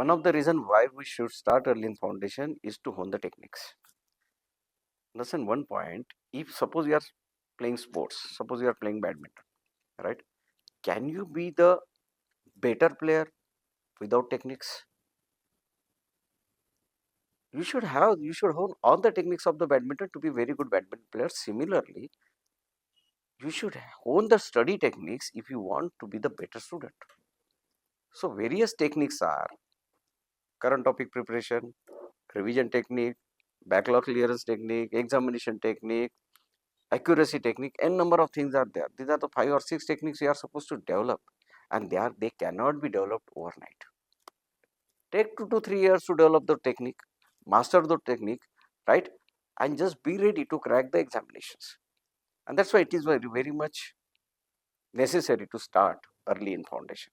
one of the reason why we should start early in foundation is to hone the techniques. Listen, one point, if suppose you are playing sports, suppose you are playing badminton, right? Can you be the better player without techniques? You should hone all the techniques of the badminton to be very good badminton player. Similarly, you should hone the study techniques if you want to be the better student. So various techniques are current topic preparation, revision technique, backlog clearance technique, examination technique, accuracy technique, n number of things are there. These are the 5 or 6 techniques you are supposed to develop, and they cannot be developed overnight. Take 2 to 3 years to develop the technique, master the technique, right? And just be ready to crack the examinations. And that's why it is very, very much necessary to start early in foundation.